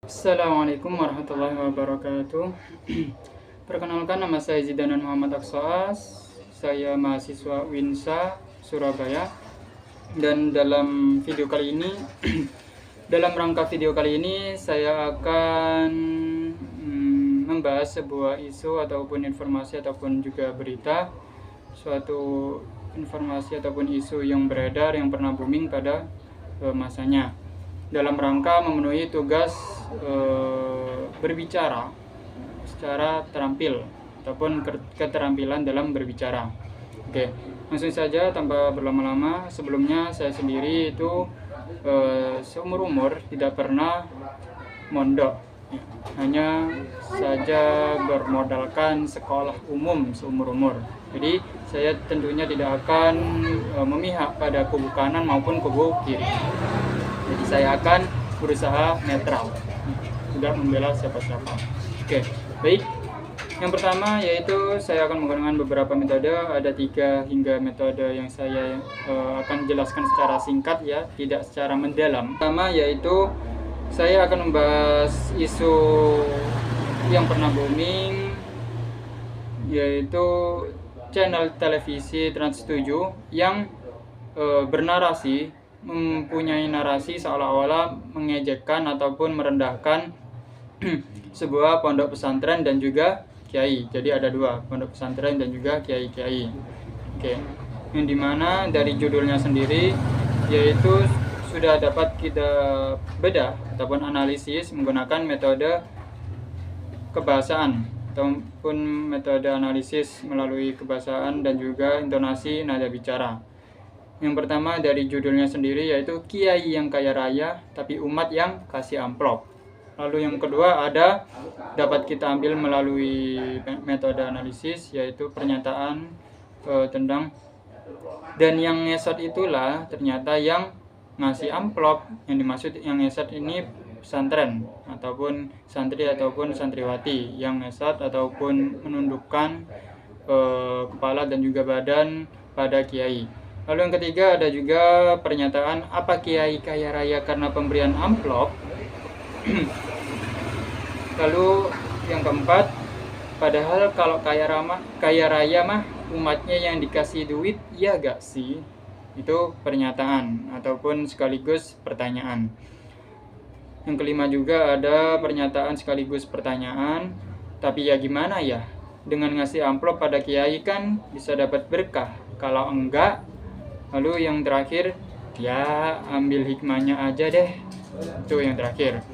Assalamualaikum warahmatullahi wabarakatuh. Perkenalkan, nama saya Zidanan Muhammad Aksoas. Saya mahasiswa Winsa Surabaya. Dan dalam video kali ini dalam rangka video kali ini saya akan membahas sebuah isu ataupun informasi ataupun juga berita, suatu informasi ataupun isu yang beredar yang pernah booming pada masanya, dalam rangka memenuhi tugas berbicara secara terampil ataupun keterampilan dalam berbicara. Oke, langsung saja tanpa berlama-lama. Sebelumnya saya sendiri itu seumur umur tidak pernah mondok, hanya saja bermodalkan sekolah umum seumur umur. Jadi saya tentunya tidak akan memihak pada kubu kanan maupun kubu kiri. Jadi saya akan berusaha netral, tidak membela siapa-siapa. Oke, baik. Yang pertama yaitu saya akan menggunakan beberapa metode. Ada 3 hingga metode yang saya akan jelaskan secara singkat ya, tidak secara mendalam. Pertama yaitu saya akan membahas isu yang pernah booming, yaitu channel televisi Trans 7 yang mempunyai narasi seolah-olah mengejekkan ataupun merendahkan sebuah pondok pesantren dan juga kiai. Jadi ada 2, pondok pesantren dan juga kiai-kiai. Oke, yang dimana dari judulnya sendiri yaitu sudah dapat kita bedah ataupun analisis menggunakan metode kebahasaan ataupun metode analisis melalui kebahasaan dan juga intonasi nada bicara. Yang pertama dari judulnya sendiri yaitu kiai yang kaya raya tapi umat yang kasih amplop. Lalu yang kedua ada dapat kita ambil melalui metode analisis yaitu pernyataan tentang dan yang ngesot itulah ternyata yang ngasih amplop. Yang dimaksud yang ngesot ini pesantren ataupun santri ataupun santriwati yang ngesot ataupun menundukkan kepala dan juga badan pada kiai. Lalu yang ketiga ada juga pernyataan apa kiai kaya raya karena pemberian amplop. Lalu yang keempat, padahal kalau kaya raya mah umatnya yang dikasih duit, ya gak sih? Itu pernyataan ataupun sekaligus pertanyaan. Yang kelima juga ada pernyataan sekaligus pertanyaan, tapi ya gimana ya? Dengan ngasih amplop pada kiai kan bisa dapat berkah. Kalau enggak, lalu yang terakhir, ya ambil hikmahnya aja deh. Itu yang terakhir.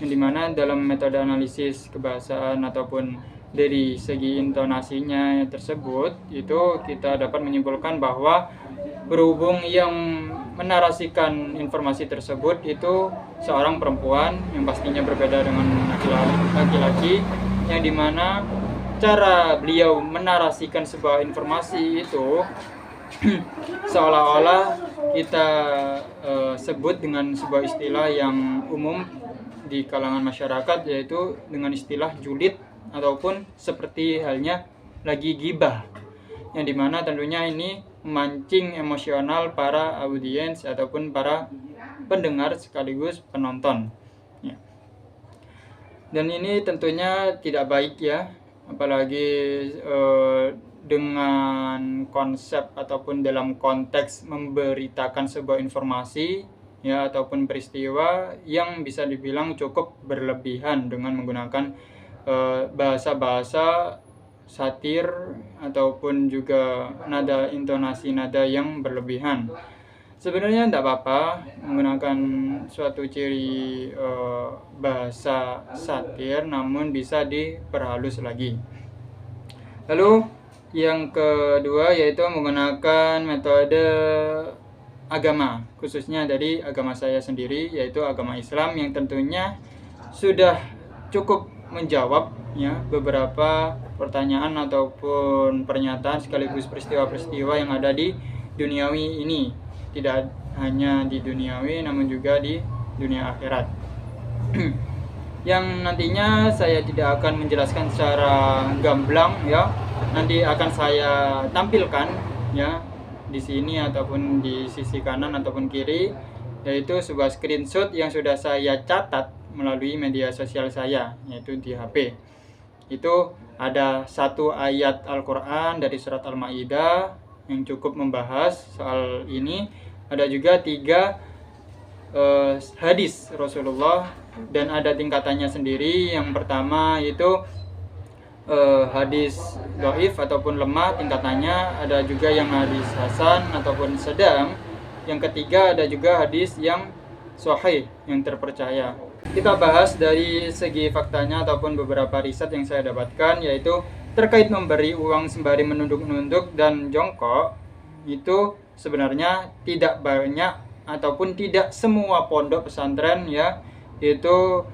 Yang dimana dalam metode analisis kebahasaan ataupun dari segi intonasinya tersebut, itu kita dapat menyimpulkan bahwa berhubung yang menarasikan informasi tersebut itu seorang perempuan yang pastinya berbeda dengan laki-laki, yang dimana cara beliau menarasikan sebuah informasi itu seolah-olah kita sebut dengan sebuah istilah yang umum di kalangan masyarakat, yaitu dengan istilah julid ataupun seperti halnya lagi gibah, yang dimana tentunya ini memancing emosional para audiens ataupun para pendengar sekaligus penonton ya. Dan ini tentunya tidak baik ya, apalagi dengan konsep ataupun dalam konteks memberitakan sebuah informasi ya ataupun peristiwa yang bisa dibilang cukup berlebihan dengan menggunakan bahasa-bahasa satir ataupun juga intonasi nada yang berlebihan. Sebenarnya tidak apa-apa menggunakan suatu ciri bahasa satir, namun bisa diperhalus lagi. Lalu yang kedua yaitu menggunakan metode agama, khususnya dari agama saya sendiri yaitu agama Islam, yang tentunya sudah cukup menjawab ya beberapa pertanyaan ataupun pernyataan sekaligus peristiwa-peristiwa yang ada di duniawi ini, tidak hanya di duniawi namun juga di dunia akhirat. Yang nantinya saya tidak akan menjelaskan secara gamblang ya, nanti akan saya tampilkan ya di sini ataupun di sisi kanan ataupun kiri, yaitu sebuah screenshot yang sudah saya catat melalui media sosial saya, yaitu di HP. Itu ada satu ayat Al-Quran dari surat Al-Ma'idah yang cukup membahas soal ini. Ada juga 3 hadis Rasulullah, dan ada tingkatannya sendiri. Yang pertama itu hadis dhaif ataupun lemah tingkatannya, ada juga yang hadis hasan ataupun sedang. Yang ketiga ada juga hadis yang sahih, yang terpercaya. Kita bahas dari segi faktanya ataupun beberapa riset yang saya dapatkan, yaitu terkait memberi uang sembari menunduk-nunduk dan jongkok. Itu sebenarnya tidak banyak ataupun tidak semua pondok pesantren ya itu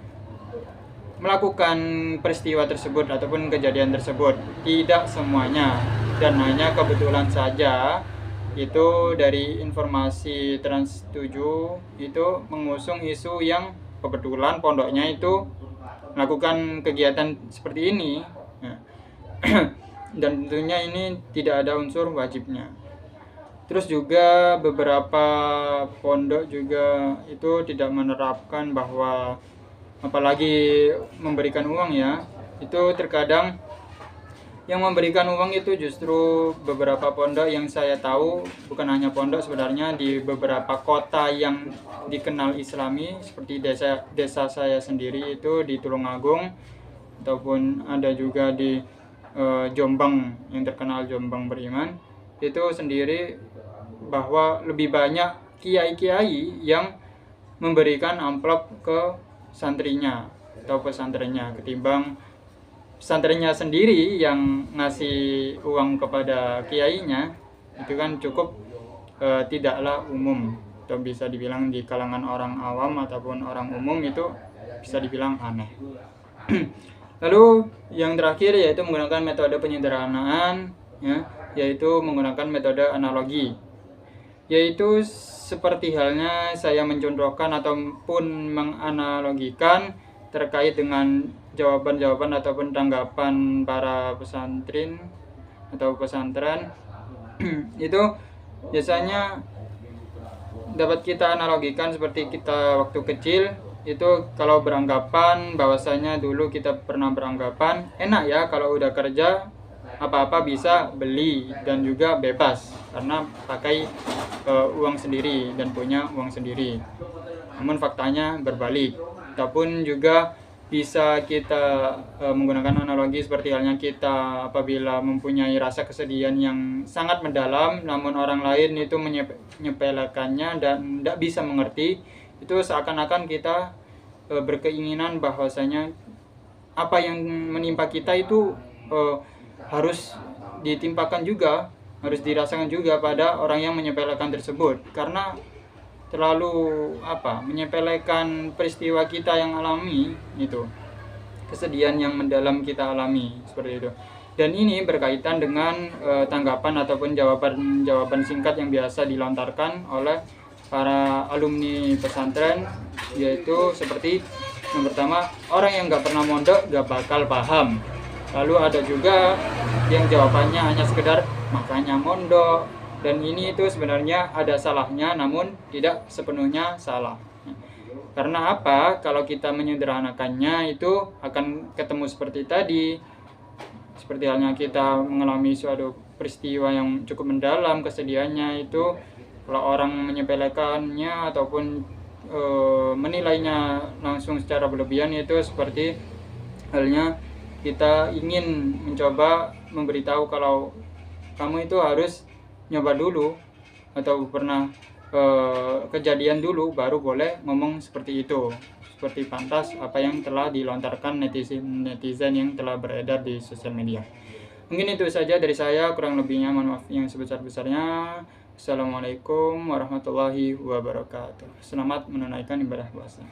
melakukan peristiwa tersebut ataupun kejadian tersebut. Tidak semuanya, dan hanya kebetulan saja itu dari informasi Trans 7 itu mengusung isu yang kebetulan pondoknya itu melakukan kegiatan seperti ini. Dan tentunya ini tidak ada unsur wajibnya. Terus juga beberapa pondok juga itu tidak menerapkan bahwa apalagi memberikan uang ya. Itu terkadang yang memberikan uang itu justru beberapa pondok yang saya tahu, bukan hanya pondok sebenarnya, di beberapa kota yang dikenal Islami seperti desa saya sendiri itu di Tulungagung, ataupun ada juga di Jombang yang terkenal Jombang Beriman itu sendiri, bahwa lebih banyak kiai-kiai yang memberikan amplop ke santrinya atau pesantrennya ketimbang pesantrennya sendiri yang ngasih uang kepada kiainya. Itu kan cukup tidaklah umum, atau bisa dibilang di kalangan orang awam ataupun orang umum itu bisa dibilang aneh. Lalu yang terakhir yaitu menggunakan metode penyederhanaan ya, yaitu menggunakan metode analogi, yaitu seperti halnya saya mencontohkan ataupun menganalogikan terkait dengan jawaban-jawaban ataupun tanggapan para pesantren atau pesantren itu biasanya dapat kita analogikan seperti kita waktu kecil itu, kalau beranggapan bahwasanya dulu kita pernah beranggapan enak ya kalau udah kerja apa-apa bisa beli dan juga bebas karena pakai uang sendiri dan punya uang sendiri. Namun faktanya berbalik. Ataupun juga bisa kita menggunakan analogi seperti halnya kita apabila mempunyai rasa kesedihan yang sangat mendalam, namun orang lain itu menyepelekannya dan tidak bisa mengerti. Itu seakan-akan kita berkeinginan bahwasanya apa yang menimpa kita itu harus ditimpakan juga, harus dirasakan juga pada orang yang menyepelekan tersebut, karena terlalu menyepelekan peristiwa kita yang alami itu, kesedihan yang mendalam kita alami seperti itu. Dan ini berkaitan dengan tanggapan ataupun jawaban singkat yang biasa dilontarkan oleh para alumni pesantren, yaitu seperti yang pertama, orang yang nggak pernah mondok nggak bakal paham. Lalu ada juga yang jawabannya hanya sekedar makanya mondok, dan ini itu sebenarnya ada salahnya namun tidak sepenuhnya salah. Karena apa? Kalau kita menyederhanakannya itu akan ketemu seperti tadi, seperti halnya kita mengalami suatu peristiwa yang cukup mendalam kesedihannya itu, kalau orang menyepelekannya ataupun menilainya langsung secara berlebihan, itu seperti halnya kita ingin mencoba memberitahu kalau kamu itu harus nyoba dulu atau pernah kejadian dulu baru boleh ngomong seperti itu, seperti pantas apa yang telah dilontarkan netizen yang telah beredar di sosial media. Mungkin itu saja dari saya, kurang lebihnya mohon maaf yang sebesar-besarnya. Assalamualaikum warahmatullahi wabarakatuh. Selamat menunaikan ibadah puasa.